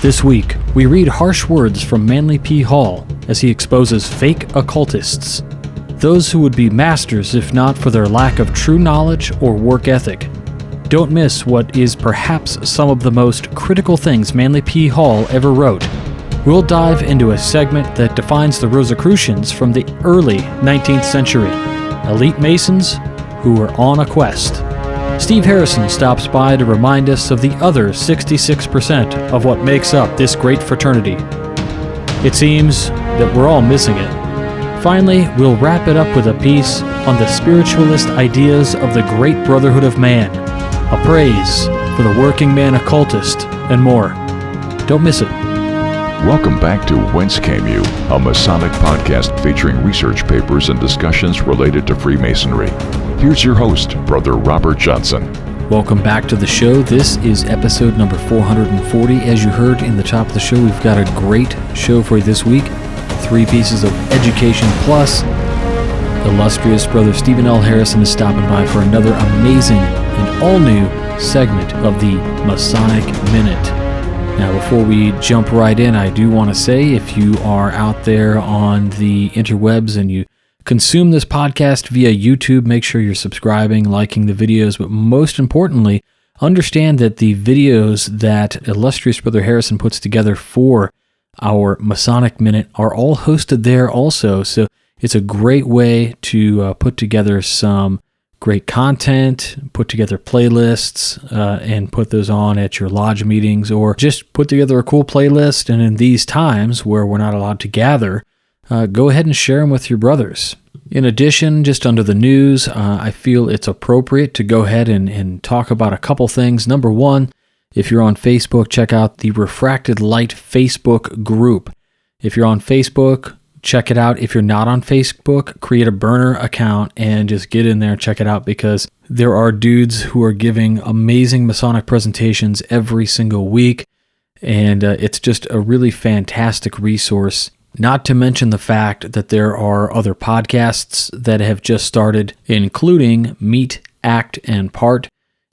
This week, we read harsh words from Manly P. Hall as he exposes fake occultists, those who would be masters if not for their lack of true knowledge or work ethic. Don't miss what is perhaps some of the most critical things Manly P. Hall ever wrote. We'll dive into a segment that defines the Rosicrucians from the early 19th century, elite Masons who were on a quest. Steve Harrison stops by to remind us of the other 66% of what makes up this great fraternity. It seems that we're all missing it. Finally, we'll wrap it up with a piece on the spiritualist ideas of the great Brotherhood of Man, a praise for the working man occultist, and more. Don't miss it. Welcome back to Whence Came You, a Masonic podcast featuring research papers and discussions related to Freemasonry. Here's your host, Brother Robert Johnson. Welcome back to the show. This is episode number 440. As you heard in the top of the show, we've got a great show for you this week. 3 pieces of education plus. Illustrious Brother Stephen L. Harrison is stopping by for another amazing and all-new segment of the Masonic Minute. Now, before we jump right in, I do want to say if you are out there on the interwebs and you consume this podcast via YouTube, make sure you're subscribing, liking the videos, but most importantly, understand that the videos that illustrious Brother Harrison puts together for our Masonic Minute are all hosted there also, so it's a great way to put together some great content, put together playlists, and put those on at your lodge meetings, or just put together a cool playlist, and in these times where we're not allowed to gather, go ahead and share them with your brothers. In addition, just under the news, I feel it's appropriate to go ahead and talk about a couple things. Number one, if you're on Facebook, check out the Refracted Light Facebook group. If you're on Facebook, check it out. If you're not on Facebook, create a burner account and just get in there and check it out, because there are dudes who are giving amazing Masonic presentations every single week, and it's just a really fantastic resource. Not to mention the fact that there are other podcasts that have just started, including Meet, Act, and Part,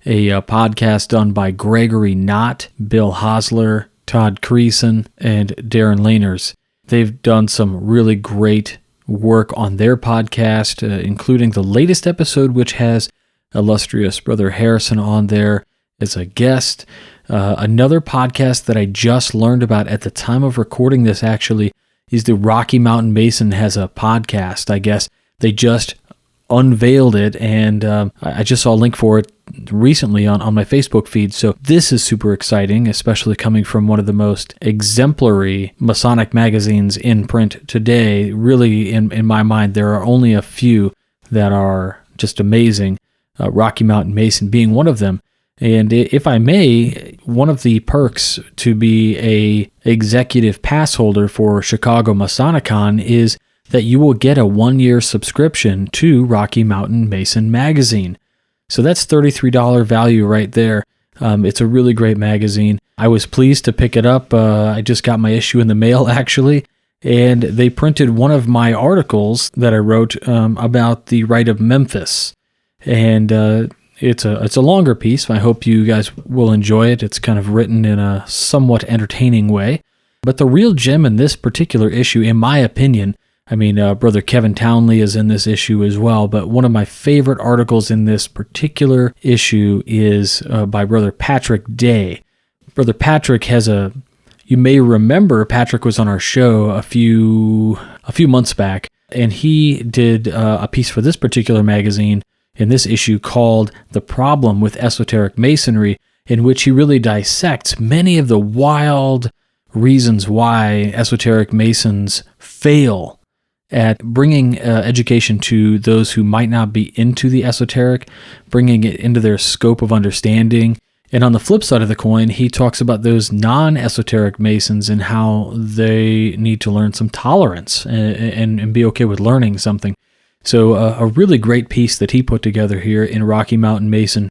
a podcast done by Gregory Knott, Bill Hosler, Todd Creason, and Darren Laners. They've done some really great work on their podcast, including the latest episode, which has illustrious Brother Harrison on there as a guest. Another podcast that I just learned about at the time of recording this, actually, is the Rocky Mountain Mason has a podcast. I guess they just unveiled it, and I just saw a link for it recently on my Facebook feed. So this is super exciting, especially coming from one of the most exemplary Masonic magazines in print today. Really, in my mind, there are only a few that are just amazing, Rocky Mountain Mason being one of them. And if I may, one of the perks to be a executive pass holder for Chicago Masonicon is that you will get a 1-year subscription to Rocky Mountain Mason magazine. So that's $33 value right there. It's a really great magazine. I was pleased to pick it up. I just got my issue in the mail, actually, and they printed one of my articles that I wrote about the Rite of Memphis. And it's a longer piece. I hope you guys will enjoy it. It's kind of written in a somewhat entertaining way. But the real gem in this particular issue, in my opinion, I mean, Brother Kevin Townley is in this issue as well, but one of my favorite articles in this particular issue is by Brother Patrick Day. Brother Patrick you may remember, Patrick was on our show a few months back, and he did a piece for this particular magazine in this issue called The Problem with Esoteric Masonry, in which he really dissects many of the wild reasons why esoteric Masons fail at bringing education to those who might not be into the esoteric, bringing it into their scope of understanding. And on the flip side of the coin, he talks about those non-esoteric Masons and how they need to learn some tolerance and be okay with learning something. So a really great piece that he put together here in Rocky Mountain Mason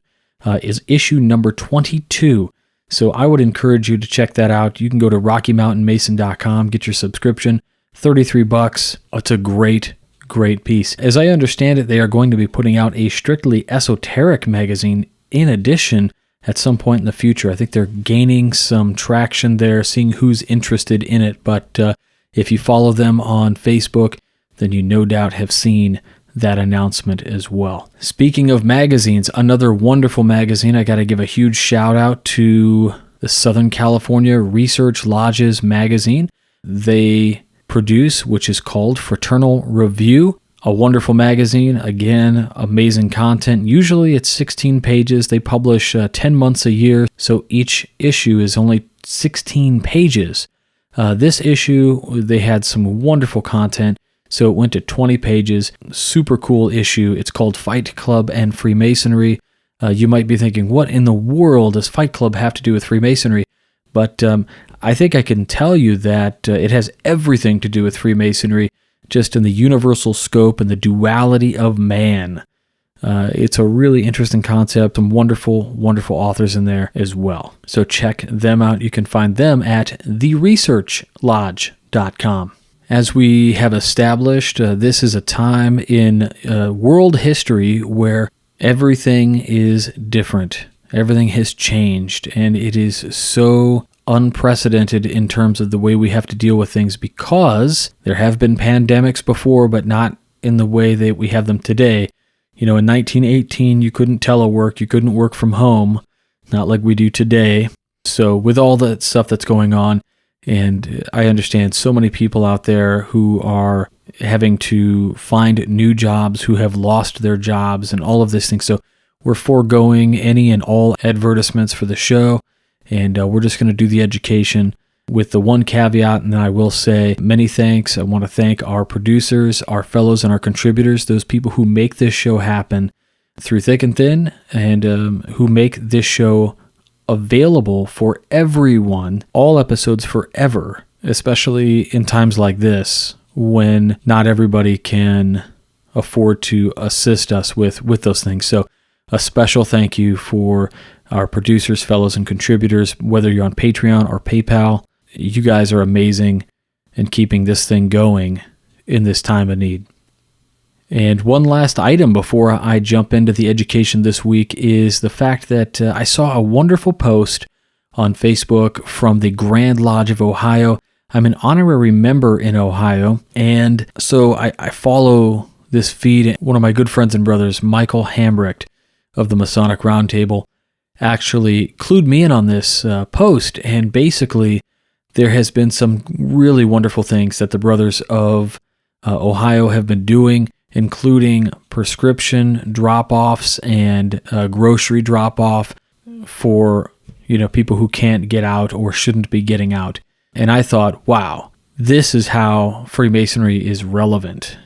is issue number 22. So I would encourage you to check that out. You can go to RockyMountainMason.com, get your subscription. $33. It's a great piece. As I understand it, they are going to be putting out a strictly esoteric magazine in addition at some point in the future. I think they're gaining some traction there, seeing who's interested in it. But if you follow them on Facebook, then you no doubt have seen that announcement as well. Speaking of magazines, another wonderful magazine. I got to give a huge shout out to the Southern California Research Lodge's magazine. They produce, which is called Fraternal Review, a wonderful magazine. Again, amazing content. Usually it's 16 pages. They publish 10 months a year, so each issue is only 16 pages. This issue, they had some wonderful content, so it went to 20 pages. Super cool issue. It's called Fight Club and Freemasonry. You might be thinking, what in the world does Fight Club have to do with Freemasonry? But I think I can tell you that it has everything to do with Freemasonry, just in the universal scope and the duality of man. It's a really interesting concept. Some wonderful, wonderful authors in there as well. So check them out. You can find them at theresearchlodge.com. As we have established, this is a time in world history where everything is different. Everything has changed, and it is so unprecedented in terms of the way we have to deal with things, because there have been pandemics before, but not in the way that we have them today. In 1918, you couldn't telework, you couldn't work from home, not like we do today. So with all that stuff that's going on, and I understand so many people out there who are having to find new jobs, who have lost their jobs, and all of these things. So we're foregoing any and all advertisements for the show, and we're just going to do the education with the one caveat, and then I will say many thanks. I want to thank our producers, our fellows, and our contributors, those people who make this show happen through thick and thin, and who make this show available for everyone, all episodes forever, especially in times like this when not everybody can afford to assist us with those things. So a special thank you for our producers, fellows, and contributors, whether you're on Patreon or PayPal. You guys are amazing in keeping this thing going in this time of need. And one last item before I jump into the education this week is the fact that I saw a wonderful post on Facebook from the Grand Lodge of Ohio. I'm an honorary member in Ohio, and so I follow this feed. One of my good friends and brothers, Michael Hambrecht of the Masonic Roundtable, actually clued me in on this post, and basically there has been some really wonderful things that the brothers of Ohio have been doing, including prescription drop-offs and grocery drop-off for people who can't get out or shouldn't be getting out. And I thought, wow, this is how Freemasonry is relevant.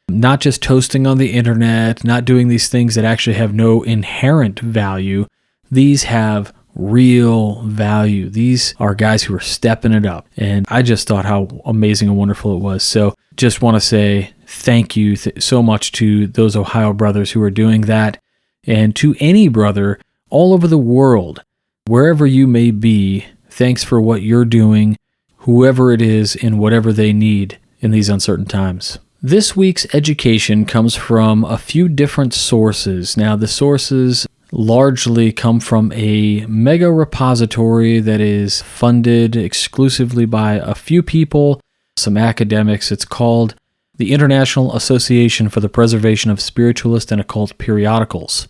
Not just toasting on the internet, not doing these things that actually have no inherent value. These have real value. These are guys who are stepping it up. And I just thought how amazing and wonderful it was. So just want to say thank you so much to those Ohio brothers who are doing that, and to any brother all over the world, wherever you may be. Thanks for what you're doing, whoever it is, and whatever they need in these uncertain times. This week's education comes from a few different sources. Now, the sources largely come from a mega repository that is funded exclusively by a few people, some academics. It's called the International Association for the Preservation of Spiritualist and Occult Periodicals.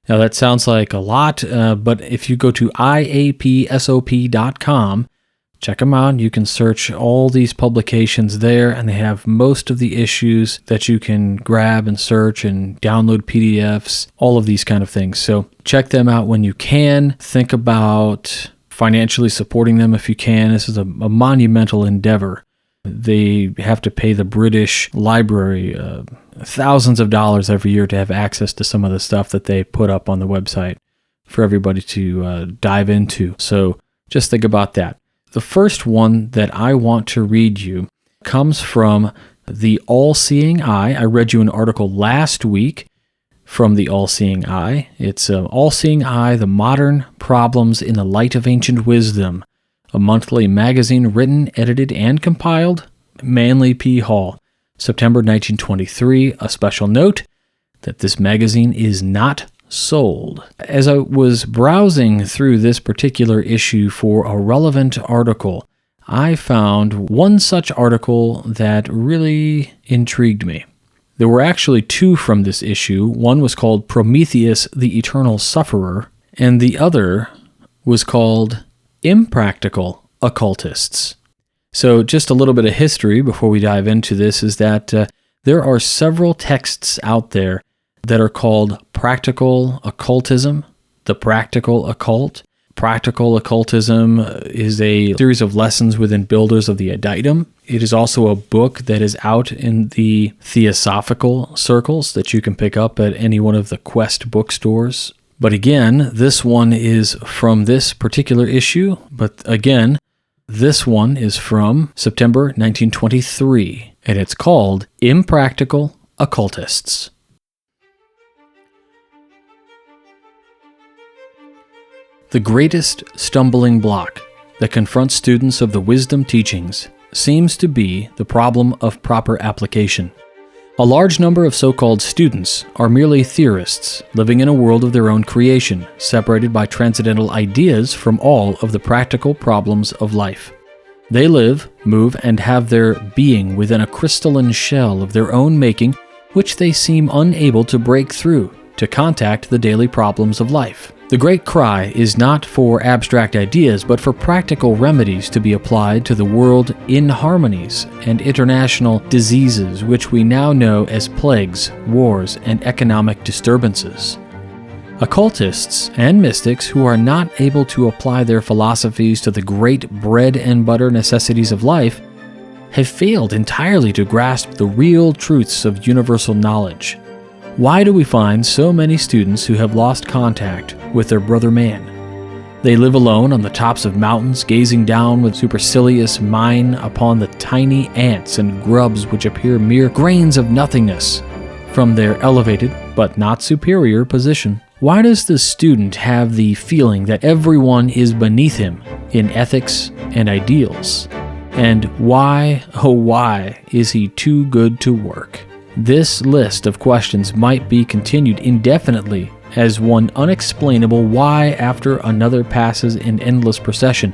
Now, that sounds like a lot, but if you go to iapsop.com, check them out. You can search all these publications there, and they have most of the issues that you can grab and search and download PDFs, all of these kind of things. So check them out when you can. Think about financially supporting them if you can. This is a monumental endeavor. They have to pay the British Library thousands of dollars every year to have access to some of the stuff that they put up on the website for everybody to dive into. So just think about that. The first one that I want to read you comes from the All-Seeing Eye. I read you an article last week from the All-Seeing Eye. It's All-Seeing Eye, The Modern Problems in the Light of Ancient Wisdom, a monthly magazine written, edited, and compiled. Manly P. Hall, September 1923. A special note that this magazine is not sold. As I was browsing through this particular issue for a relevant article, I found one such article that really intrigued me. There were actually two from this issue. One was called Prometheus, the Eternal Sufferer, and the other was called Impractical Occultists. So just a little bit of history before we dive into this is that there are several texts out there that are called practical occultism, the practical occult. Practical occultism is a series of lessons within Builders of the Adytum. It is also a book that is out in the theosophical circles that you can pick up at any one of the Quest bookstores. But again, this one is from this particular issue. But again, this one is from September 1923, and it's called Impractical Occultists. The greatest stumbling block that confronts students of the wisdom teachings seems to be the problem of proper application. A large number of so-called students are merely theorists living in a world of their own creation, separated by transcendental ideas from all of the practical problems of life. They live, move, and have their being within a crystalline shell of their own making, which they seem unable to break through to contact the daily problems of life. The great cry is not for abstract ideas, but for practical remedies to be applied to the world inharmonies and international diseases which we now know as plagues, wars, and economic disturbances. Occultists and mystics who are not able to apply their philosophies to the great bread and butter necessities of life have failed entirely to grasp the real truths of universal knowledge. Why do we find so many students who have lost contact with their brother man? They live alone on the tops of mountains, gazing down with supercilious mine upon the tiny ants and grubs which appear mere grains of nothingness from their elevated but not superior position. Why does the student have the feeling that everyone is beneath him in ethics and ideals? And why, oh why, is he too good to work? This list of questions might be continued indefinitely as one unexplainable why after another passes in endless procession,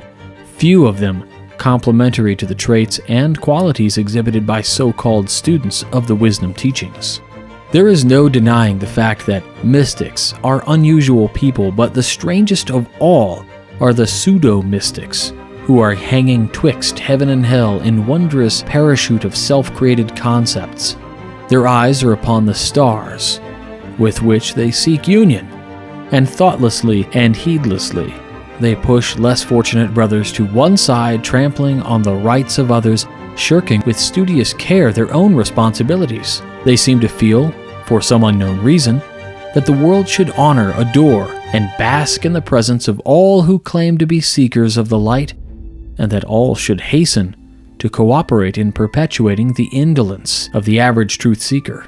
few of them complementary to the traits and qualities exhibited by so-called students of the wisdom teachings. There is no denying the fact that mystics are unusual people, but the strangest of all are the pseudo-mystics, who are hanging twixt heaven and hell in wondrous parachute of self-created concepts. Their eyes are upon the stars, with which they seek union, and thoughtlessly and heedlessly they push less fortunate brothers to one side, trampling on the rights of others, shirking with studious care their own responsibilities. They seem to feel, for some unknown reason, that the world should honor, adore, and bask in the presence of all who claim to be seekers of the light, and that all should hasten to cooperate in perpetuating the indolence of the average truth seeker.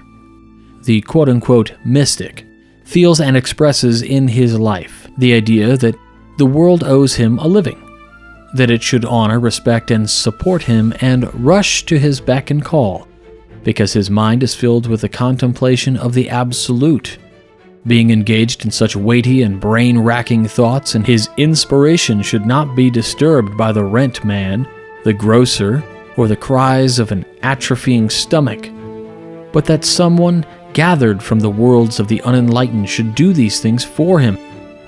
The quote-unquote mystic feels and expresses in his life the idea that the world owes him a living, that it should honor, respect, and support him and rush to his beck and call, because his mind is filled with the contemplation of the absolute, being engaged in such weighty and brain-racking thoughts, and his inspiration should not be disturbed by the rent man, the grocer, or the cries of an atrophying stomach, but that someone gathered from the worlds of the unenlightened should do these things for him,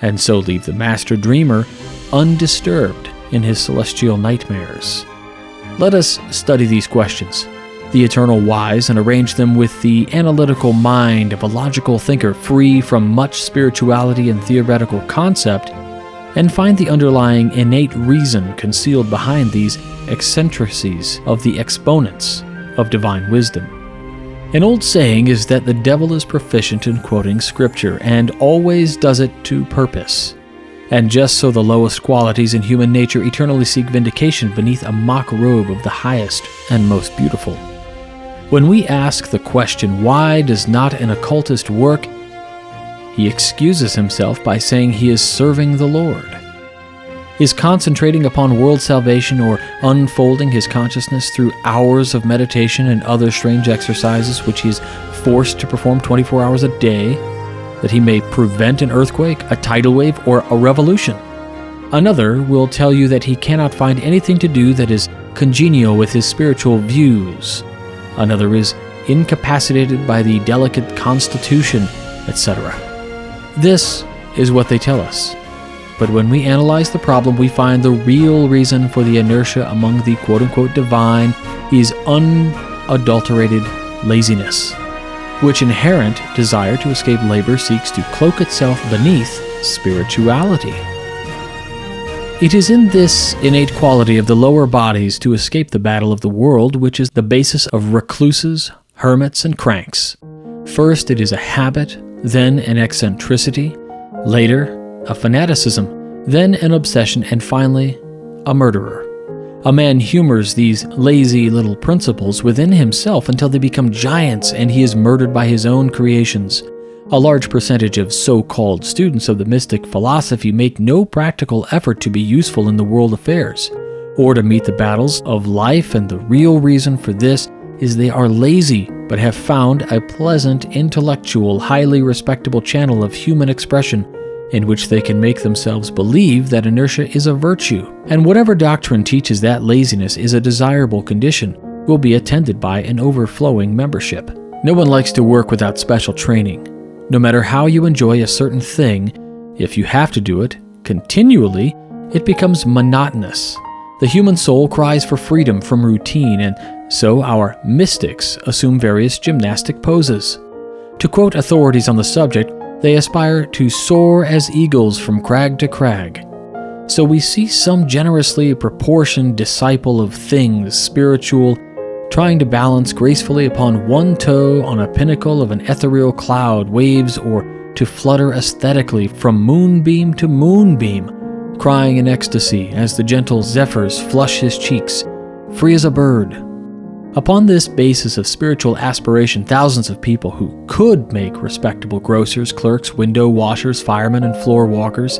and so leave the master dreamer undisturbed in his celestial nightmares. Let us study these questions, the eternal whys, and arrange them with the analytical mind of a logical thinker free from much spirituality and theoretical concept, and find the underlying innate reason concealed behind these eccentricities of the exponents of divine wisdom. An old saying is that the devil is proficient in quoting scripture, and always does it to purpose. And just so the lowest qualities in human nature eternally seek vindication beneath a mock robe of the highest and most beautiful. When we ask the question, why does not an occultist work? He excuses himself by saying he is serving the Lord. Is concentrating upon world salvation or unfolding his consciousness through hours of meditation and other strange exercises which he is forced to perform 24 hours a day? that he may prevent an earthquake, a tidal wave, or a revolution. Another will tell you that he cannot find anything to do that is congenial with his spiritual views. Another is incapacitated by the delicate constitution, etc. This is what they tell us. But when we analyze the problem, we find the real reason for the inertia among the quote-unquote divine is unadulterated laziness, which inherent desire to escape labor seeks to cloak itself beneath spirituality. It is in this innate quality of the lower bodies to escape the battle of the world which is the basis of recluses, hermits, and cranks. First, it is a habit, then an eccentricity, later, a fanaticism, then an obsession, and finally, a murderer. A man humors these lazy little principles within himself until they become giants and he is murdered by his own creations. A large percentage of so-called students of the mystic philosophy make no practical effort to be useful in the world affairs, or to meet the battles of life, and the real reason for this is they are lazy, but have found a pleasant, intellectual, highly respectable channel of human expression in which they can make themselves believe that inertia is a virtue, and whatever doctrine teaches that laziness is a desirable condition will be attended by an overflowing membership. No one likes to work without special training. No matter how you enjoy a certain thing, if you have to do it continually, it becomes monotonous. The human soul cries for freedom from routine, and so our mystics assume various gymnastic poses. To quote authorities on the subject, they aspire to soar as eagles from crag to crag. So we see some generously proportioned disciple of things spiritual trying to balance gracefully upon one toe on a pinnacle of an ethereal cloud, waves, or to flutter aesthetically from moonbeam to moonbeam, crying in ecstasy as the gentle zephyrs flush his cheeks, free as a bird. Upon this basis of spiritual aspiration, thousands of people who could make respectable grocers, clerks, window washers, firemen, and floor walkers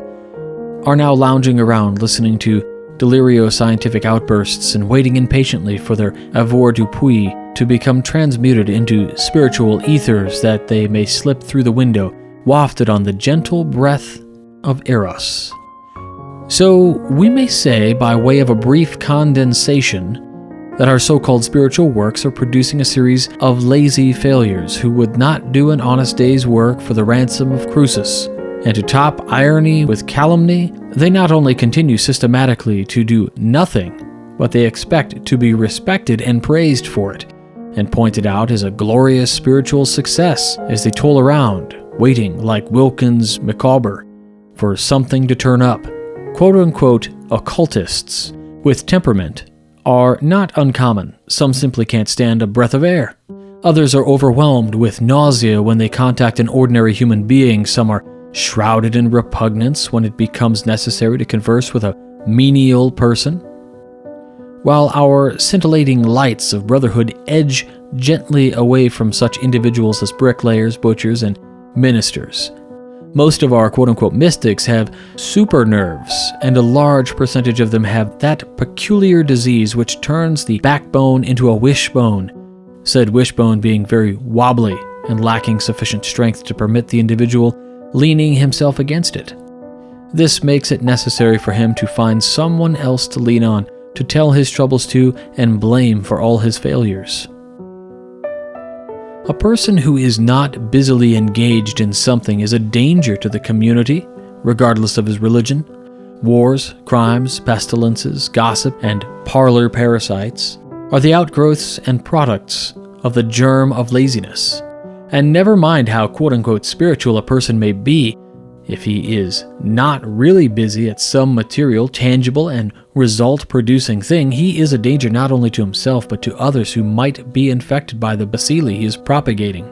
are now lounging around listening to delirio-scientific outbursts and waiting impatiently for their avoirdupois to become transmuted into spiritual ethers that they may slip through the window, wafted on the gentle breath of Eros. So we may say, by way of a brief condensation, that our so-called spiritual works are producing a series of lazy failures who would not do an honest day's work for the ransom of Crucis. And to top irony with calumny, they not only continue systematically to do nothing, but they expect to be respected and praised for it, and pointed out as a glorious spiritual success as they toll around, waiting like Wilkins Micawber for something to turn up. Quote-unquote occultists with temperament are not uncommon. Some simply can't stand a breath of air. Others are overwhelmed with nausea when they contact an ordinary human being. Some are shrouded in repugnance when it becomes necessary to converse with a menial person. While our scintillating lights of brotherhood edge gently away from such individuals as bricklayers, butchers, and ministers, most of our quote-unquote mystics have super nerves, and a large percentage of them have that peculiar disease which turns the backbone into a wishbone, said wishbone being very wobbly and lacking sufficient strength to permit the individual leaning himself against it. This makes it necessary for him to find someone else to lean on, to tell his troubles to, and blame for all his failures. A person who is not busily engaged in something is a danger to the community, regardless of his religion. Wars, crimes, pestilences, gossip, and parlor parasites are the outgrowths and products of the germ of laziness. And never mind how quote-unquote spiritual a person may be, if he is not really busy at some material, tangible, and result-producing thing, he is a danger not only to himself but to others who might be infected by the bacilli he is propagating.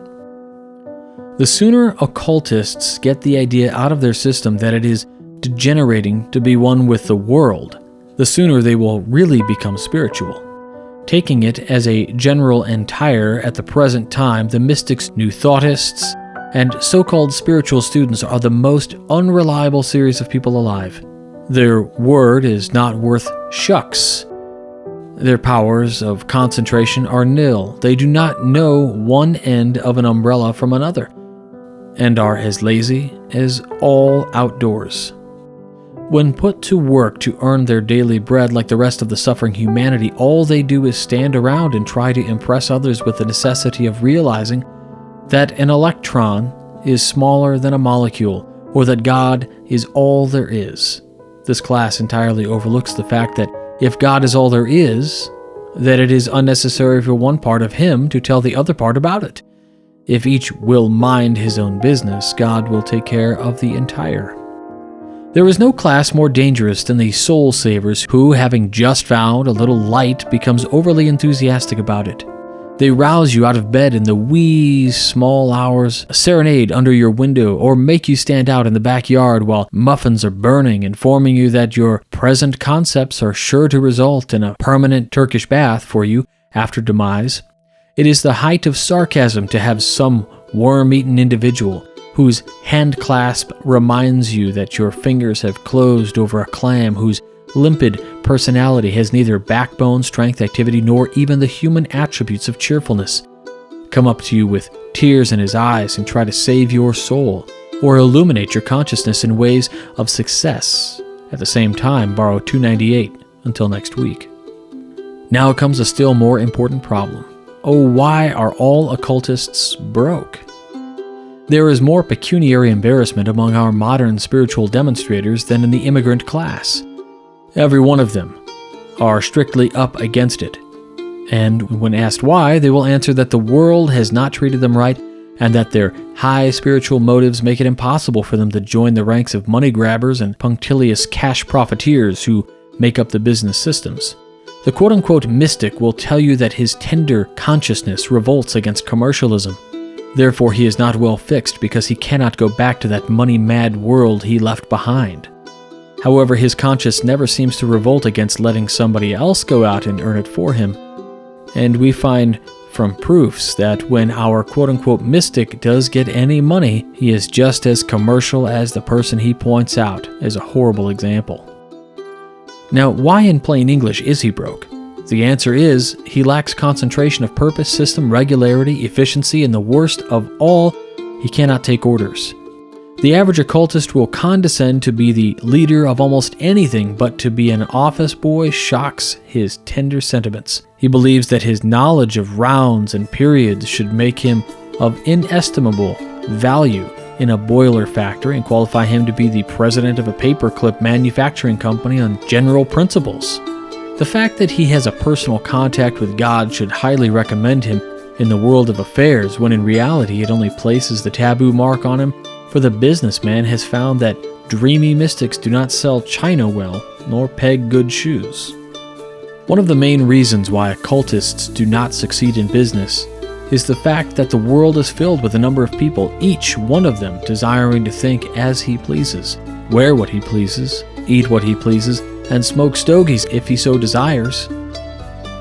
The sooner occultists get the idea out of their system that it is degenerating to be one with the world, the sooner they will really become spiritual. Taking it as a general entire at the present time, the mystics, new thoughtists, and so-called spiritual students are the most unreliable series of people alive. Their word is not worth shucks. Their powers of concentration are nil. They do not know one end of an umbrella from another. and are as lazy as all outdoors. When put to work to earn their daily bread like the rest of the suffering humanity, all they do is stand around and try to impress others with the necessity of realizing that an electron is smaller than a molecule, or that God is all there is. This class entirely overlooks the fact that if God is all there is, that it is unnecessary for one part of Him to tell the other part about it. If each will mind his own business, God will take care of the entire. There is no class more dangerous than the soul savers who, having just found a little light, becomes overly enthusiastic about it. They rouse you out of bed in the wee, small hours, serenade under your window, or make you stand out in the backyard while muffins are burning, informing you that your present concepts are sure to result in a permanent Turkish bath for you after demise. It is the height of sarcasm to have some worm-eaten individual whose hand clasp reminds you that your fingers have closed over a clam, whose limpid personality has neither backbone, strength, activity, nor even the human attributes of cheerfulness, come up to you with tears in his eyes and try to save your soul, or illuminate your consciousness in ways of success. At the same time, borrow $2.98 until next week. Now comes a still more important problem. Oh, why are all occultists broke? There is more pecuniary embarrassment among our modern spiritual demonstrators than in the immigrant class. Every one of them are strictly up against it. And when asked why, they will answer that the world has not treated them right and that their high spiritual motives make it impossible for them to join the ranks of money grabbers and punctilious cash profiteers who make up the business systems. The quote-unquote mystic will tell you that his tender consciousness revolts against commercialism. Therefore, he is not well fixed because he cannot go back to that money-mad world he left behind. However, his conscience never seems to revolt against letting somebody else go out and earn it for him. And we find from proofs that when our quote-unquote mystic does get any money, he is just as commercial as the person he points out as a horrible example. Now, why in plain English is he broke? The answer is he lacks concentration of purpose, system, regularity, efficiency, and the worst of all, he cannot take orders. The average occultist will condescend to be the leader of almost anything, but to be an office boy shocks his tender sentiments. He believes that his knowledge of rounds and periods should make him of inestimable value in a boiler factory and qualify him to be the president of a paperclip manufacturing company on general principles. The fact that he has a personal contact with God should highly recommend him in the world of affairs, when in reality it only places the taboo mark on him, for the businessman has found that dreamy mystics do not sell china well, nor peg good shoes. One of the main reasons why occultists do not succeed in business is the fact that the world is filled with a number of people, each one of them desiring to think as he pleases, wear what he pleases, eat what he pleases, and smoke stogies if he so desires.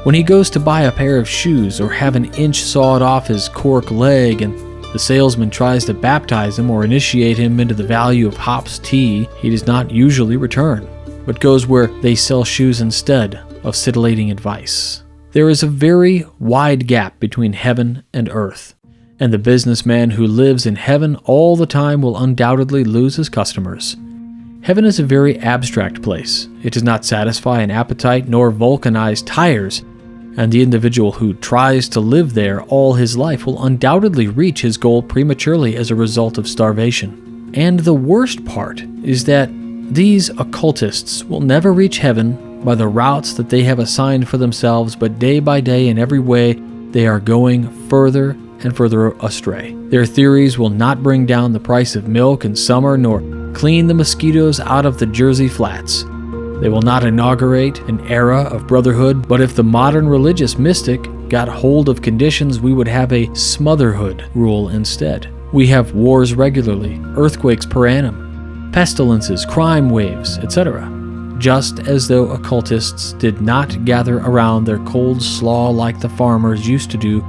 When he goes to buy a pair of shoes or have an inch sawed off his cork leg and the salesman tries to baptize him or initiate him into the value of hops tea, he does not usually return, but goes where they sell shoes instead of scintillating advice. There is a very wide gap between heaven and earth, and the businessman who lives in heaven all the time will undoubtedly lose his customers. Heaven is a very abstract place. It does not satisfy an appetite nor vulcanize tires, and the individual who tries to live there all his life will undoubtedly reach his goal prematurely as a result of starvation. And the worst part is that these occultists will never reach heaven by the routes that they have assigned for themselves, but day by day in every way they are going further and further astray. Their theories will not bring down the price of milk in summer nor clean the mosquitoes out of the Jersey flats. They will not inaugurate an era of brotherhood, but if the modern religious mystic got hold of conditions, we would have a smotherhood rule instead. We have wars regularly, earthquakes per annum, pestilences, crime waves, etc. Just as though occultists did not gather around their cold slaw like the farmers used to do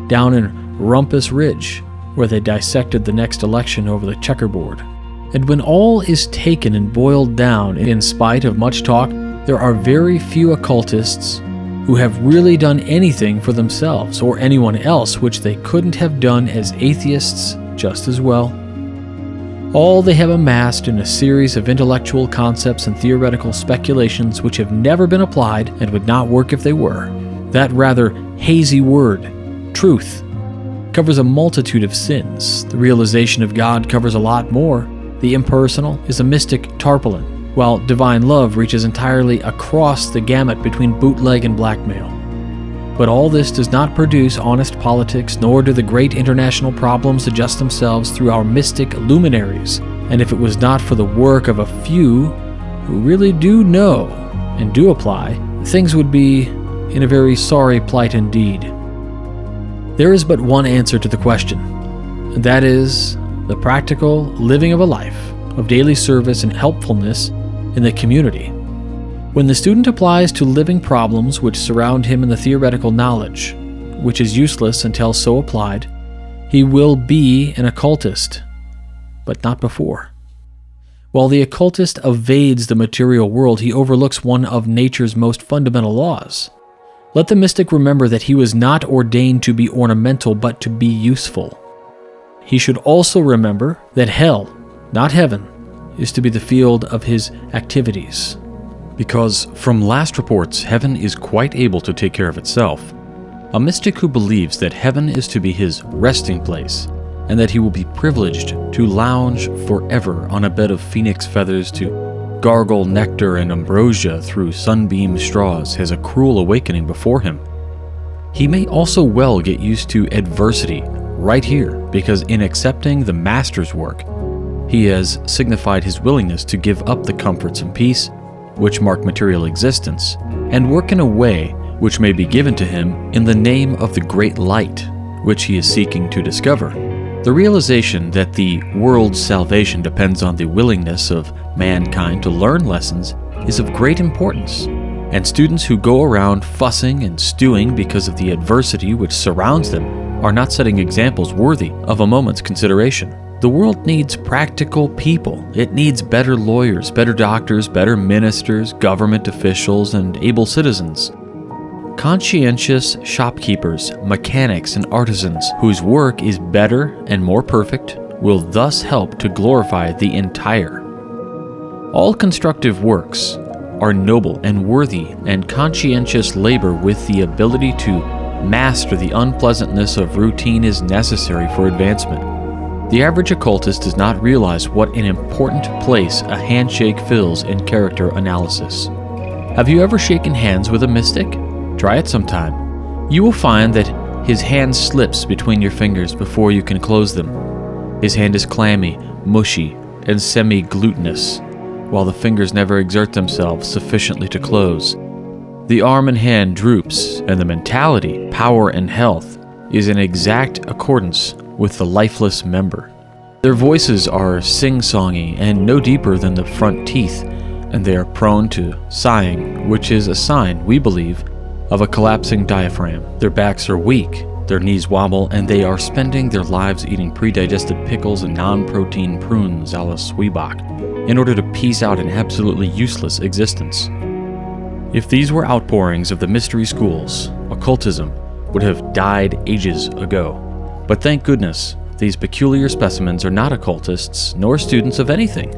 down in Rumpus Ridge, where they dissected the next election over the checkerboard. And when all is taken and boiled down, in spite of much talk, there are very few occultists who have really done anything for themselves or anyone else which they couldn't have done as atheists just as well. All they have amassed in a series of intellectual concepts and theoretical speculations which have never been applied and would not work if they were. That rather hazy word, truth, covers a multitude of sins. The realization of God covers a lot more. The impersonal is a mystic tarpaulin, while divine love reaches entirely across the gamut between bootleg and blackmail. But all this does not produce honest politics, nor do the great international problems adjust themselves through our mystic luminaries. And if it was not for the work of a few who really do know and do apply, things would be in a very sorry plight indeed. There is but one answer to the question, and that is the practical living of a life of daily service and helpfulness in the community. When the student applies to living problems which surround him in the theoretical knowledge, which is useless until so applied, he will be an occultist, but not before. While the occultist evades the material world, he overlooks one of nature's most fundamental laws. Let the mystic remember that he was not ordained to be ornamental, but to be useful. He should also remember that hell, not heaven, is to be the field of his activities. Because, from last reports, heaven is quite able to take care of itself. A mystic who believes that heaven is to be his resting place, and that he will be privileged to lounge forever on a bed of phoenix feathers to gargle nectar and ambrosia through sunbeam straws, has a cruel awakening before him. He may also well get used to adversity right here, because in accepting the Master's work, he has signified his willingness to give up the comforts and peace which mark material existence, and work in a way which may be given to him in the name of the great light which he is seeking to discover. The realization that the world's salvation depends on the willingness of mankind to learn lessons is of great importance, and students who go around fussing and stewing because of the adversity which surrounds them are not setting examples worthy of a moment's consideration. The world needs practical people. It needs better lawyers, better doctors, better ministers, government officials, and able citizens. Conscientious shopkeepers, mechanics, and artisans whose work is better and more perfect will thus help to glorify the entire. All constructive works are noble and worthy, and conscientious labor with the ability to master the unpleasantness of routine is necessary for advancement. The average occultist does not realize what an important place a handshake fills in character analysis. Have you ever shaken hands with a mystic? Try it sometime. You will find that his hand slips between your fingers before you can close them. His hand is clammy, mushy, and semi-glutinous, while the fingers never exert themselves sufficiently to close. The arm and hand droops, and the mentality, power, and health is in exact accordance with the lifeless member. Their voices are sing-songy and no deeper than the front teeth, and they are prone to sighing, which is a sign, we believe, of a collapsing diaphragm. Their backs are weak, their knees wobble, and they are spending their lives eating pre-digested pickles and non-protein prunes a la Zwieback in order to piece out an absolutely useless existence. If these were outpourings of the mystery schools, occultism would have died ages ago. But thank goodness, these peculiar specimens are not occultists nor students of anything.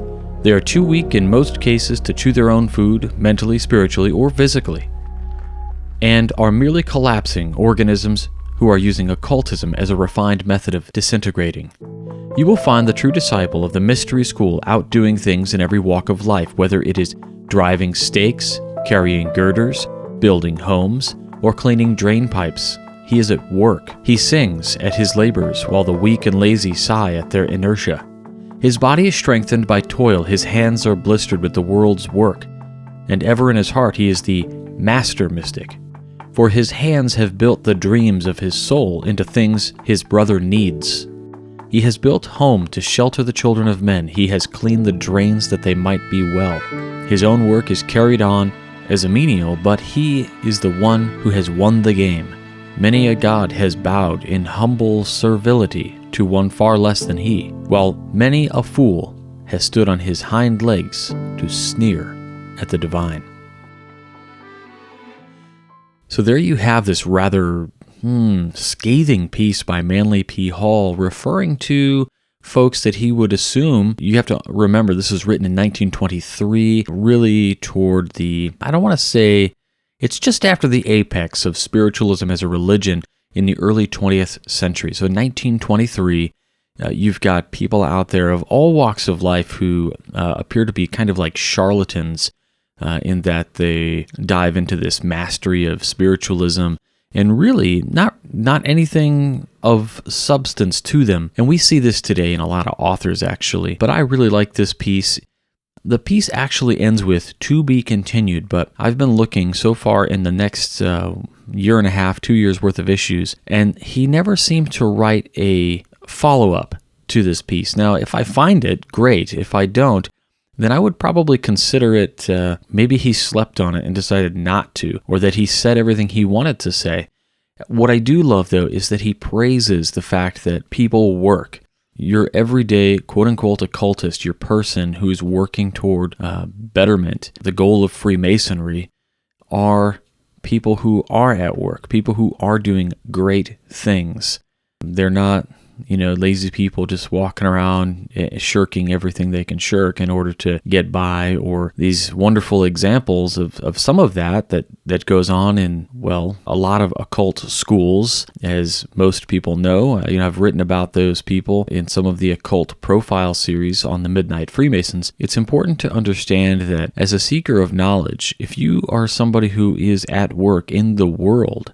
They are too weak in most cases to chew their own food, mentally, spiritually, or physically, and are merely collapsing organisms who are using occultism as a refined method of disintegrating. You will find the true disciple of the mystery school outdoing things in every walk of life, whether it is driving stakes, carrying girders, building homes, or cleaning drain pipes. He is at work. He sings at his labors, while the weak and lazy sigh at their inertia. His body is strengthened by toil, his hands are blistered with the world's work, and ever in his heart he is the master mystic. For his hands have built the dreams of his soul into things his brother needs. He has built home to shelter the children of men. He has cleaned the drains that they might be well. His own work is carried on as a menial, but he is the one who has won the game. Many a god has bowed in humble servility to one far less than he, while many a fool has stood on his hind legs to sneer at the divine. So there you have this rather scathing piece by Manly P. Hall referring to folks that he would assume, you have to remember this was written in 1923, really toward I don't want to say, it's just after the apex of spiritualism as a religion in the early 20th century. So in 1923, you've got people out there of all walks of life who appear to be kind of like charlatans in that they dive into this mastery of spiritualism and really not anything of substance to them. And we see this today in a lot of authors, actually. But I really like this piece. The piece actually ends with "to be continued," but I've been looking so far in the next year and a half, 2 years worth of issues, and he never seemed to write a follow-up to this piece. Now, if I find it, great. If I don't, then I would probably consider it, maybe he slept on it and decided not to, or that he said everything he wanted to say. What I do love, though, is that he praises the fact that people work. Your everyday, quote-unquote, occultist, your person who is working toward betterment, the goal of Freemasonry, are people who are at work, people who are doing great things. They're not lazy people just walking around shirking everything they can shirk in order to get by, or these wonderful examples of some of that goes on in, well, a lot of occult schools, as most people know. I've written about those people in some of the occult profile series on the Midnight Freemasons. It's important to understand that as a seeker of knowledge, if you are somebody who is at work in the world,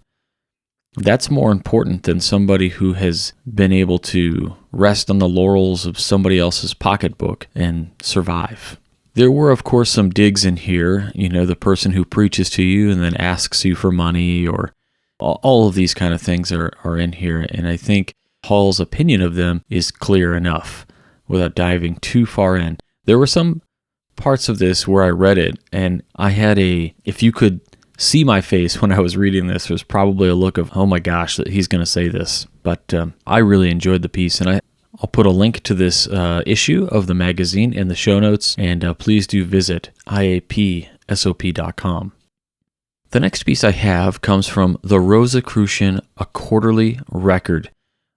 that's more important than somebody who has been able to rest on the laurels of somebody else's pocketbook and survive. There were, of course, some digs in here, the person who preaches to you and then asks you for money, or all of these kind of things are in here. And I think Hall's opinion of them is clear enough without diving too far in. There were some parts of this where I read it, and I had if you could see my face when I was reading this, there's probably a look of, oh my gosh, that he's going to say this. But I really enjoyed the piece, and I'll put a link to this issue of the magazine in the show notes, and please do visit iapsop.com. The next piece I have comes from the Rosicrucian, a quarterly record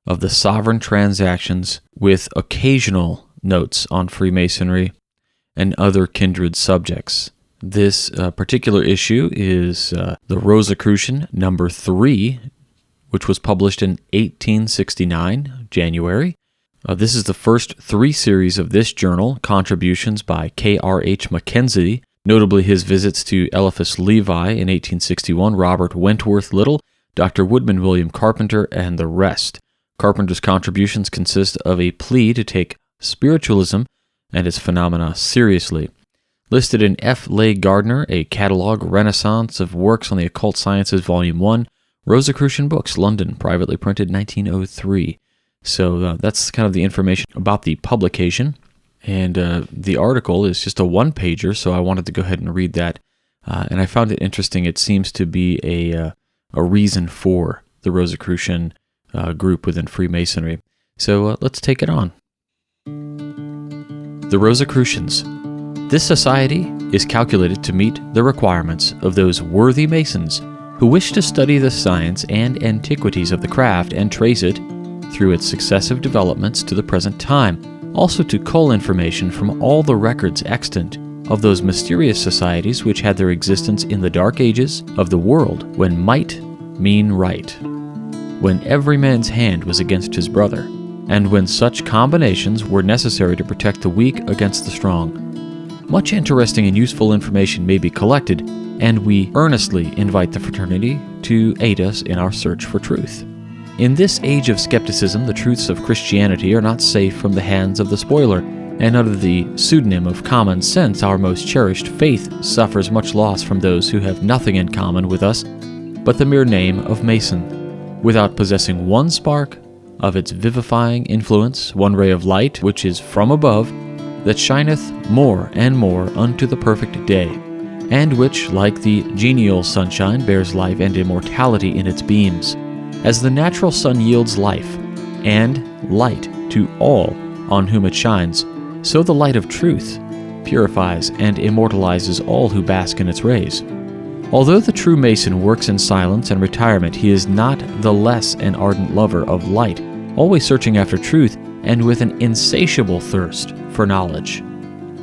of the sovereign transactions with occasional notes on Freemasonry and other kindred subjects. This particular issue is the Rosicrucian number 3, which was published in 1869, January. This is the first 3 series of this journal, contributions by K.R.H. Mackenzie, notably his visits to Eliphas Levi in 1861, Robert Wentworth Little, Dr. Woodman William Carpenter, and the rest. Carpenter's contributions consist of a plea to take spiritualism and its phenomena seriously. Listed in F. Leigh Gardner, A Catalog Renaissance of Works on the Occult Sciences, Volume 1, Rosicrucian Books, London, privately printed 1903. So that's kind of the information about the publication. And the article is just a one-pager, so I wanted to go ahead and read that. And I found it interesting. It seems to be a reason for the Rosicrucian group within Freemasonry. So let's take it on. The Rosicrucians. This society is calculated to meet the requirements of those worthy Masons who wish to study the science and antiquities of the craft and trace it through its successive developments to the present time, also to cull information from all the records extant of those mysterious societies which had their existence in the dark ages of the world, when might mean right, when every man's hand was against his brother, and when such combinations were necessary to protect the weak against the strong. Much interesting and useful information may be collected, and we earnestly invite the fraternity to aid us in our search for truth. In this age of skepticism, the truths of Christianity are not safe from the hands of the spoiler, and under the pseudonym of common sense, our most cherished faith suffers much loss from those who have nothing in common with us but the mere name of Mason, without possessing one spark of its vivifying influence, one ray of light which is from above, that shineth more and more unto the perfect day, and which, like the genial sunshine, bears life and immortality in its beams. As the natural sun yields life and light to all on whom it shines, so the light of truth purifies and immortalizes all who bask in its rays. Although the true Mason works in silence and retirement, he is not the less an ardent lover of light, always searching after truth, and with an insatiable thirst for knowledge.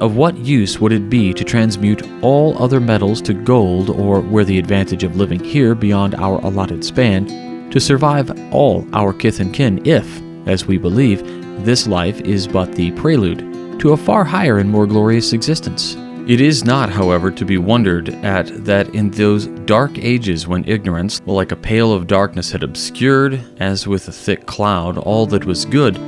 Of what use would it be to transmute all other metals to gold, or, where the advantage of living here beyond our allotted span, to survive all our kith and kin if, as we believe, this life is but the prelude to a far higher and more glorious existence? It is not, however, to be wondered at that in those dark ages when ignorance, like a pale of darkness, had obscured, as with a thick cloud, all that was good,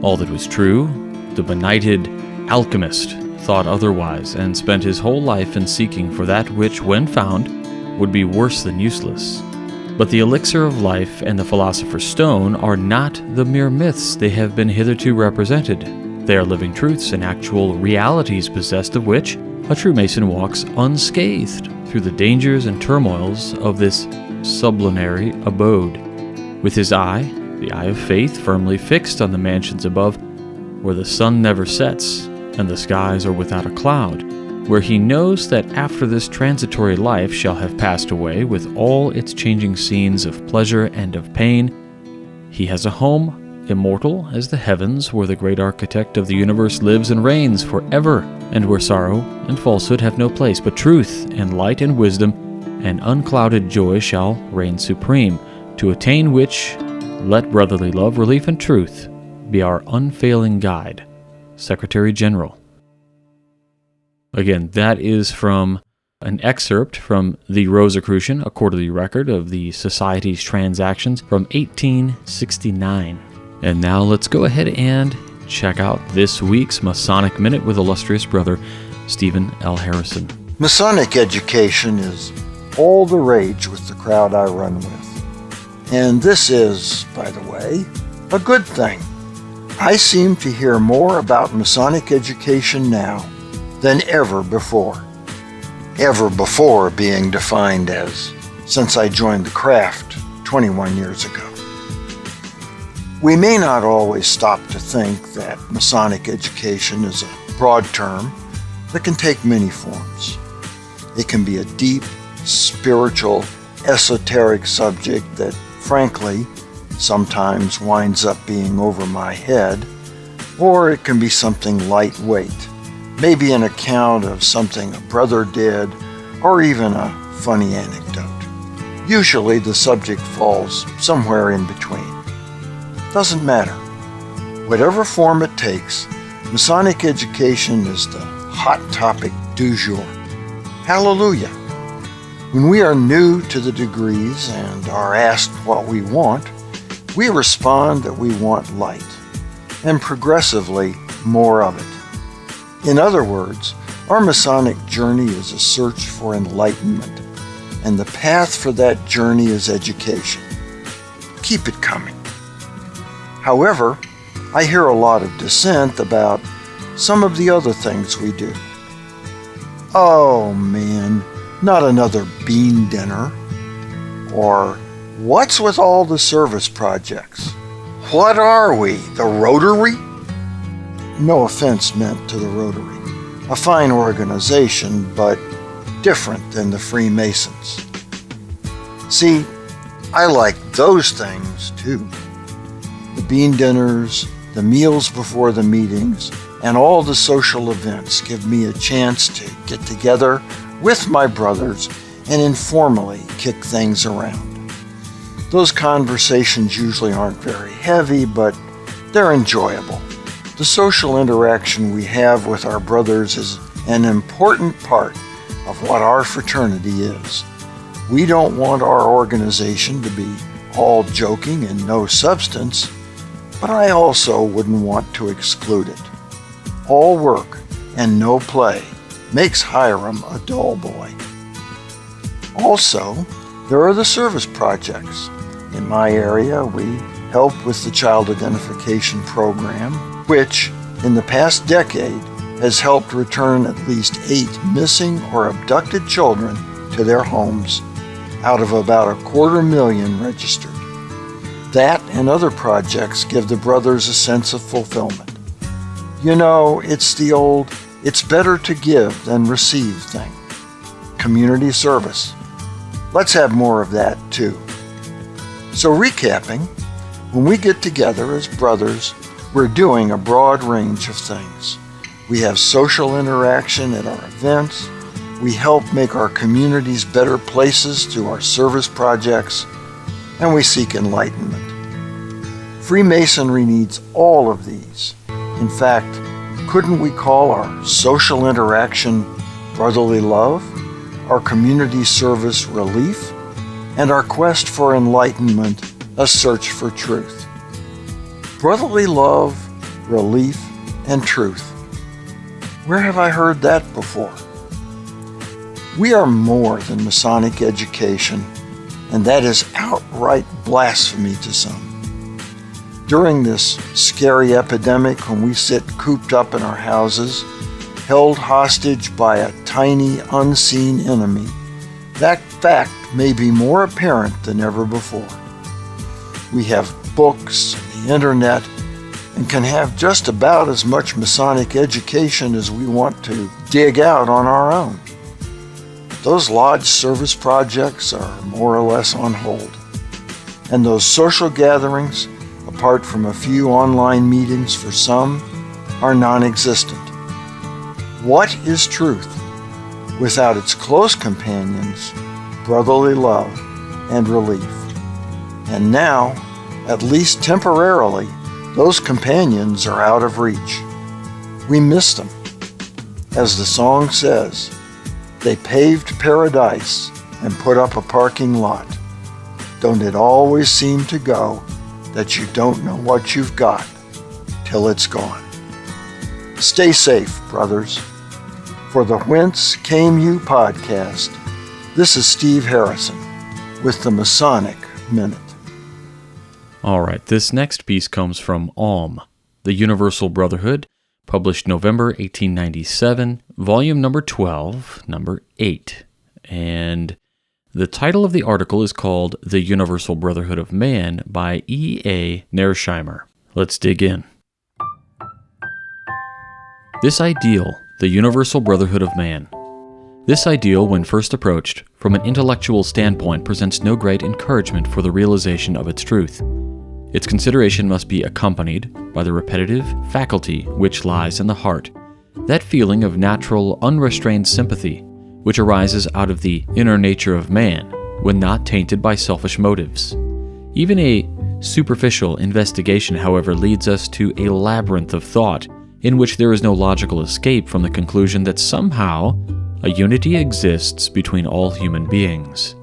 all that was true, the benighted alchemist thought otherwise, and spent his whole life in seeking for that which, when found, would be worse than useless. But the elixir of life and the philosopher's stone are not the mere myths they have been hitherto represented. They are living truths and actual realities possessed of which a true Mason walks unscathed through the dangers and turmoils of this sublunary abode, with his eye, the eye of faith, firmly fixed on the mansions above, where the sun never sets and the skies are without a cloud, where he knows that after this transitory life shall have passed away with all its changing scenes of pleasure and of pain, he has a home, immortal as the heavens, where the great architect of the universe lives and reigns forever, and where sorrow and falsehood have no place, but truth and light and wisdom and unclouded joy shall reign supreme, to attain which, let brotherly love, relief, and truth be our unfailing guide. Secretary General. Again, that is from an excerpt from the Rosicrucian, a quarterly record of the Society's transactions from 1869. And now let's go ahead and check out this week's Masonic Minute with illustrious brother Stephen L. Harrison. Masonic education is all the rage with the crowd I run with. And this is, by the way, a good thing. I seem to hear more about Masonic education now than ever before. Ever before being defined as since I joined the craft 21 years ago. We may not always stop to think that Masonic education is a broad term that can take many forms. It can be a deep, spiritual, esoteric subject that, frankly, sometimes winds up being over my head, or it can be something lightweight, maybe an account of something a brother did, or even a funny anecdote. Usually the subject falls somewhere in between. Doesn't matter. Whatever form it takes, Masonic education is the hot topic du jour. Hallelujah! When we are new to the degrees and are asked what we want, we respond that we want light, and progressively more of it. In other words, our Masonic journey is a search for enlightenment, and the path for that journey is education. Keep it coming. However, I hear a lot of dissent about some of the other things we do. Oh man, not another bean dinner. Or, what's with all the service projects? What are we, the Rotary? No offense meant to the Rotary. A fine organization, but different than the Freemasons. See, I like those things too. The bean dinners, the meals before the meetings, and all the social events give me a chance to get together with my brothers and informally kick things around. Those conversations usually aren't very heavy, but they're enjoyable. The social interaction we have with our brothers is an important part of what our fraternity is. We don't want our organization to be all joking and no substance, but I also wouldn't want to exclude it. All work and no play makes Hiram a dull boy. Also, there are the service projects. In my area, we help with the Child Identification Program, which, in the past decade, has helped return at least 8 missing or abducted children to their homes out of about 250,000 registered. That and other projects give the brothers a sense of fulfillment. You know, it's the old, it's better to give than receive thing. Community service. Let's have more of that too. So recapping, when we get together as brothers, We're doing a broad range of things. We have social interaction at our events. We help make our communities better places through our service projects, and we seek enlightenment. Freemasonry needs all of these. In fact, couldn't we call our social interaction brotherly love, our community service relief, and our quest for enlightenment a search for truth? Brotherly love, relief, and truth. Where have I heard that before? We are more than Masonic education, and that is outright blasphemy to some. During this scary epidemic, when we sit cooped up in our houses, held hostage by a tiny, unseen enemy, that fact may be more apparent than ever before. We have books and the internet, and can have just about as much Masonic education as we want to dig out on our own. Those lodge service projects are more or less on hold. And those social gatherings, apart from a few online meetings for some, are non-existent. What is truth without its close companions, brotherly love and relief? And now, at least temporarily, those companions are out of reach. We miss them. As the song says, they paved paradise and put up a parking lot. Don't it always seem to go that you don't know what you've got till it's gone? Stay safe, brothers. For the Whence Came You podcast, this is Steve Harrison with the Masonic Minute. All right, this next piece comes from Alm, the Universal Brotherhood, published November 1897, volume number 12, number 8. And the title of the article is called The Universal Brotherhood of Man by E.A. Nersheimer. Let's dig in. This ideal, the Universal Brotherhood of Man. This ideal, when first approached, from an intellectual standpoint, presents no great encouragement for the realization of its truth. Its consideration must be accompanied by the repetitive faculty which lies in the heart, that feeling of natural, unrestrained sympathy, which arises out of the inner nature of man, when not tainted by selfish motives. Even a superficial investigation, however, leads us to a labyrinth of thought, in which there is no logical escape from the conclusion that somehow a unity exists between all human beings.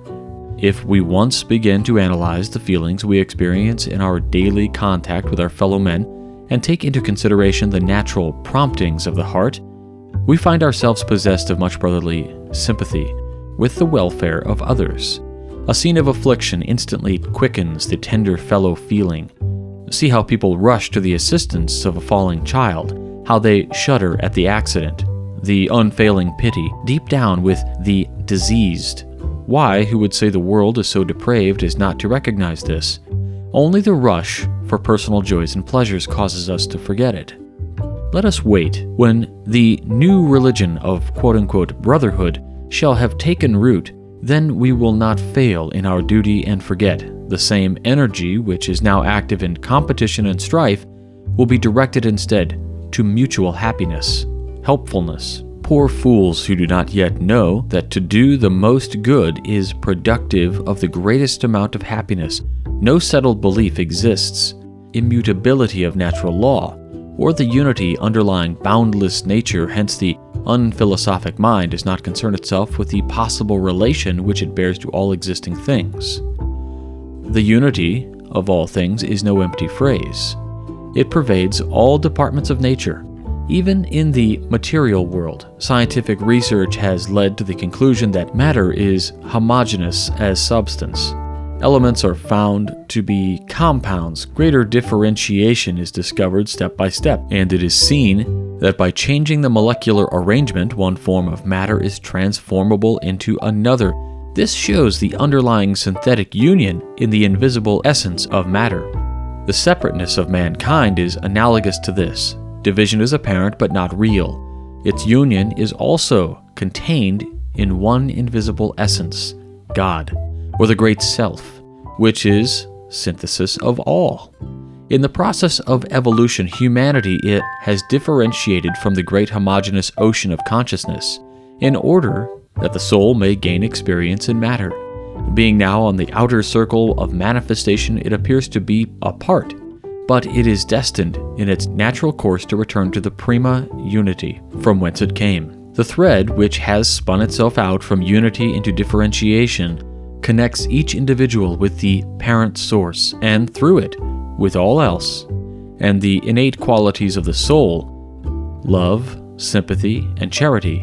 If we once begin to analyze the feelings we experience in our daily contact with our fellow men and take into consideration the natural promptings of the heart, we find ourselves possessed of much brotherly sympathy with the welfare of others. A scene of affliction instantly quickens the tender fellow feeling. See how people rush to the assistance of a falling child, how they shudder at the accident, the unfailing pity deep down with the diseased. Why, who would say the world is so depraved as not to recognize this? Only the rush for personal joys and pleasures causes us to forget it. Let us wait. When the new religion of quote-unquote brotherhood shall have taken root, then we will not fail in our duty and forget. The same energy which is now active in competition and strife will be directed instead to mutual happiness, helpfulness. Poor fools who do not yet know that to do the most good is productive of the greatest amount of happiness. No settled belief exists. Immutability of natural law, or the unity underlying boundless nature, hence the unphilosophic mind does not concern itself with the possible relation which it bears to all existing things. The unity of all things is no empty phrase. It pervades all departments of nature. Even in the material world, scientific research has led to the conclusion that matter is homogeneous as substance. Elements are found to be compounds. Greater differentiation is discovered step by step, and it is seen that by changing the molecular arrangement, one form of matter is transformable into another. This shows the underlying synthetic union in the invisible essence of matter. The separateness of mankind is analogous to this. Division is apparent but not real. Its union is also contained in one invisible essence, God, or the Great Self, which is synthesis of all. In the process of evolution, humanity it has differentiated from the great homogeneous ocean of consciousness in order that the soul may gain experience in matter. Being now on the outer circle of manifestation, it appears to be apart, but it is destined in its natural course to return to the prima unity from whence it came. The thread which has spun itself out from unity into differentiation connects each individual with the parent source, and through it, with all else, and the innate qualities of the soul, love, sympathy, and charity,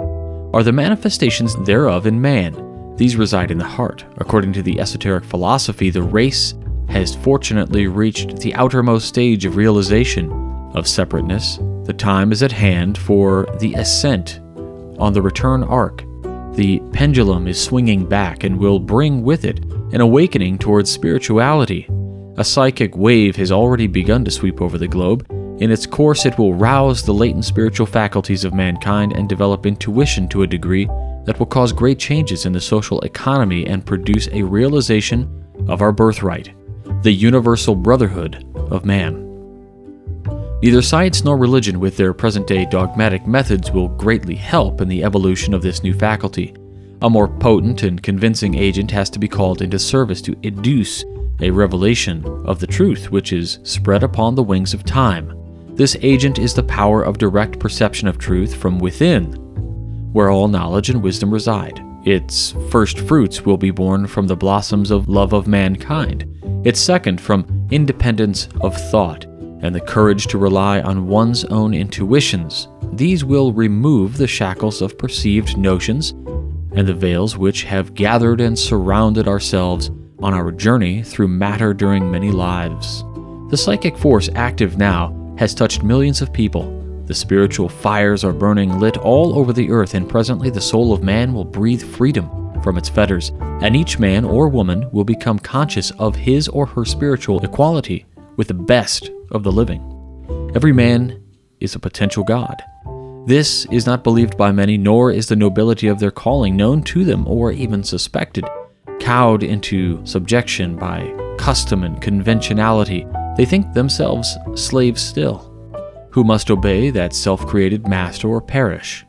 are the manifestations thereof in man. These reside in the heart. According to the esoteric philosophy, the race has fortunately reached the outermost stage of realization of separateness. The time is at hand for the ascent on the return arc. The pendulum is swinging back and will bring with it an awakening towards spirituality. A psychic wave has already begun to sweep over the globe. In its course, it will rouse the latent spiritual faculties of mankind and develop intuition to a degree that will cause great changes in the social economy and produce a realization of our birthright, the universal brotherhood of man. Neither science nor religion with their present-day dogmatic methods will greatly help in the evolution of this new faculty. A more potent and convincing agent has to be called into service to educe a revelation of the truth which is spread upon the wings of time. This agent is the power of direct perception of truth from within, where all knowledge and wisdom reside. Its first fruits will be born from the blossoms of love of mankind, its second from independence of thought and the courage to rely on one's own intuitions. These will remove the shackles of perceived notions and the veils which have gathered and surrounded ourselves on our journey through matter during many lives. The psychic force active now has touched millions of people. The spiritual fires are burning lit all over the earth, and presently the soul of man will breathe freedom from its fetters, and each man or woman will become conscious of his or her spiritual equality with the best of the living. Every man is a potential God. This is not believed by many, nor is the nobility of their calling known to them or even suspected. Cowed into subjection by custom and conventionality, they think themselves slaves still, who must obey that self-created master or perish.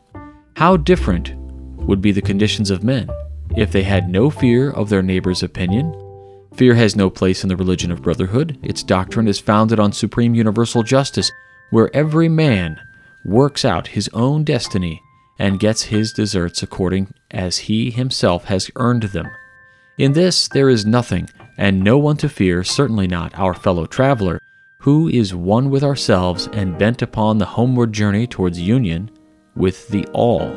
How different would be the conditions of men if they had no fear of their neighbor's opinion? Fear has no place in the religion of brotherhood. Its doctrine is founded on supreme universal justice, where every man works out his own destiny and gets his deserts according as he himself has earned them. In this there is nothing and no one to fear, certainly not our fellow traveler, who is one with ourselves and bent upon the homeward journey towards union with the All.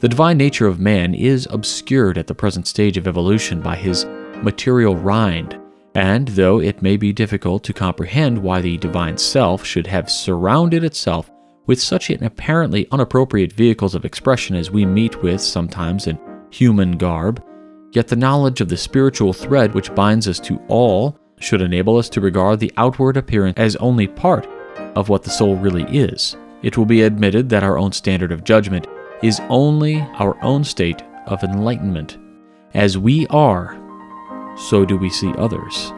The divine nature of man is obscured at the present stage of evolution by his material rind, and though it may be difficult to comprehend why the divine self should have surrounded itself with such an apparently inappropriate vehicles of expression as we meet with sometimes in human garb, yet the knowledge of the spiritual thread which binds us to all should enable us to regard the outward appearance as only part of what the soul really is. It will be admitted that our own standard of judgment is only our own state of enlightenment. As we are, so do we see others.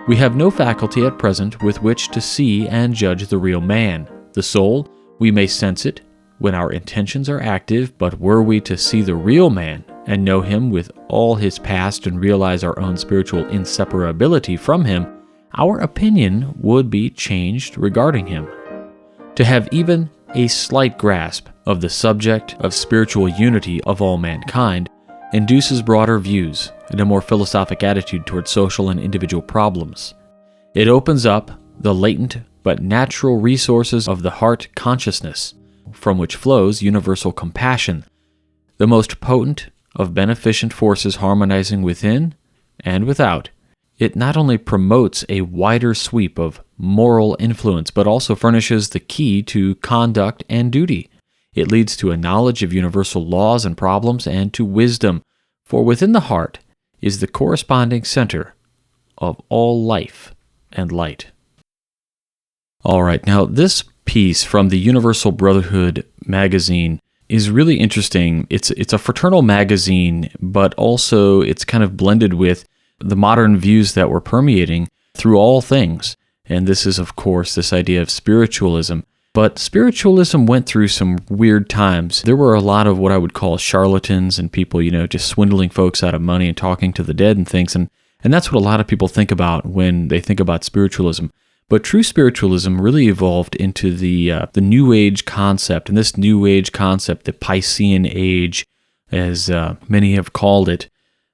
We have no faculty at present with which to see and judge the real man. The soul, we may sense it when our intentions are active, but were we to see the real man and know him with all his past and realize our own spiritual inseparability from him, our opinion would be changed regarding him. To have even a slight grasp of the subject of spiritual unity of all mankind induces broader views and a more philosophic attitude toward social and individual problems. It opens up the latent but natural resources of the heart consciousness, from which flows universal compassion, the most potent of beneficent forces harmonizing within and without. It not only promotes a wider sweep of moral influence, but also furnishes the key to conduct and duty. It leads to a knowledge of universal laws and problems and to wisdom, for within the heart is the corresponding center of all life and light. All right, now this piece from the Universal Brotherhood magazine is really interesting. It's a fraternal magazine, but also it's kind of blended with the modern views that were permeating through all things. And this is, of course, this idea of spiritualism. But spiritualism went through some weird times. There were a lot of what I would call charlatans and people, just swindling folks out of money and talking to the dead and things. And that's what a lot of people think about when they think about spiritualism. But true spiritualism really evolved into the New Age concept. And this New Age concept, the Piscean Age, as many have called it,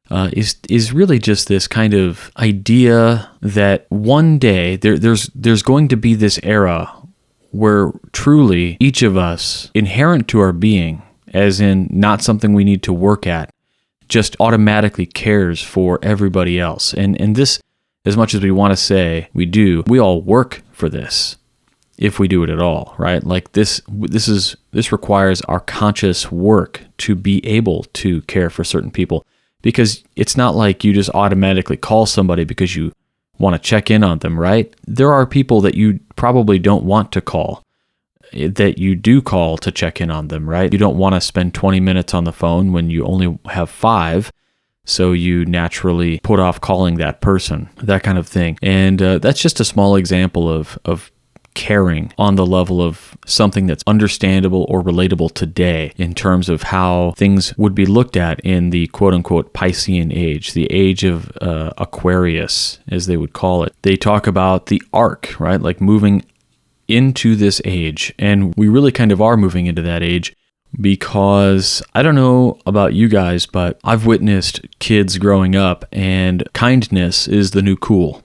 is really just this kind of idea that one day there's going to be this era where truly each of us, inherent to our being, as in not something we need to work at, just automatically cares for everybody else. And this, as much as we want to say we do, we all work for this, if we do it at all, right? Like this requires our conscious work to be able to care for certain people, because it's not like you just automatically call somebody because you want to check in on them, right? There are people that you probably don't want to call, that you do call to check in on them, right? You don't want to spend 20 minutes on the phone when you only have 5, so you naturally put off calling that person, that kind of thing. And that's just a small example of caring on the level of something that's understandable or relatable today in terms of how things would be looked at in the quote-unquote Piscean Age, the age of Aquarius, as they would call it. They talk about the arc, right? Like moving into this age. And we really kind of are moving into that age, because I don't know about you guys, but I've witnessed kids growing up, and kindness is the new cool.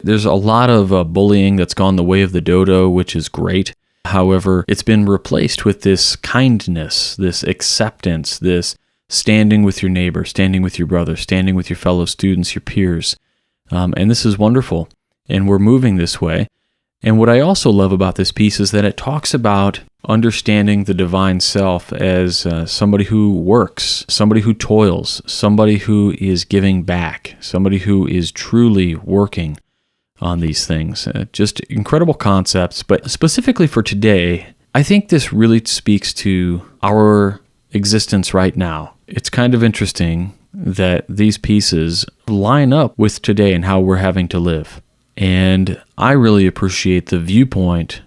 There's a lot of bullying that's gone the way of the dodo, which is great. However, it's been replaced with this kindness, this acceptance, this standing with your neighbor, standing with your brother, standing with your fellow students, your peers. And this is wonderful. And we're moving this way. And what I also love about this piece is that it talks about understanding the divine self as somebody who works, somebody who toils, somebody who is giving back, somebody who is truly working on these things. Just incredible concepts, but specifically for today, I think this really speaks to our existence right now. It's kind of interesting that these pieces line up with today and how we're having to live. And I really appreciate the viewpoint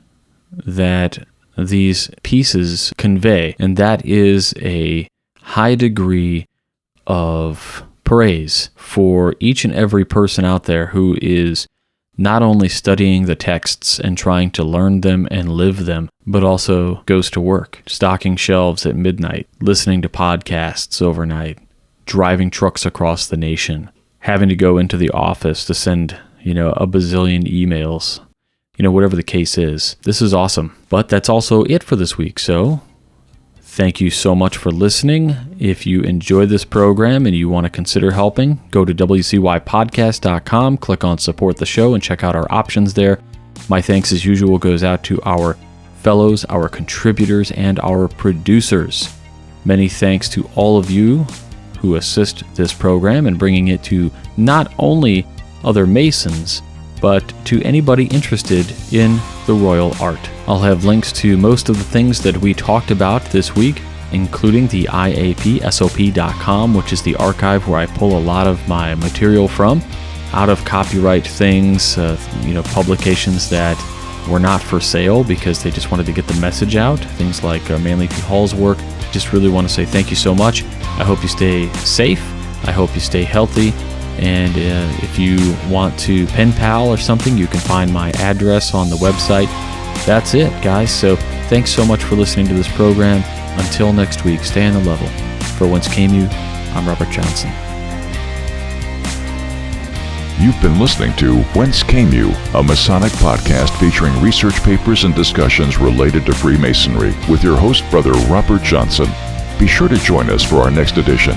that these pieces convey, and that is a high degree of praise for each and every person out there who is not only studying the texts and trying to learn them and live them, but also goes to work, stocking shelves at midnight, listening to podcasts overnight, driving trucks across the nation, having to go into the office to send, a bazillion emails, whatever the case is. This is awesome. But that's also it for this week. So thank you so much for listening. If you enjoyed this program and you want to consider helping, go to wcypodcast.com, click on support the show, and check out our options there. My thanks as usual goes out to our fellows, our contributors, and our producers. Many thanks to all of you who assist this program in bringing it to not only other Masons, but to anybody interested in the royal art. I'll have links to most of the things that we talked about this week, including the iapsop.com, which is the archive where I pull a lot of my material from, out of copyright things, publications that were not for sale because they just wanted to get the message out, things like Manly P. Hall's work. Just really want to say thank you so much. I hope you stay safe. I hope you stay healthy. And if you want to pen pal or something, you can find my address on the website. That's it, guys. So thanks so much for listening to this program. Until next week, stay on the level. For Whence Came You, I'm Robert Johnson. You've been listening to Whence Came You, a Masonic podcast featuring research papers and discussions related to Freemasonry with your host, Brother Robert Johnson. Be sure to join us for our next edition.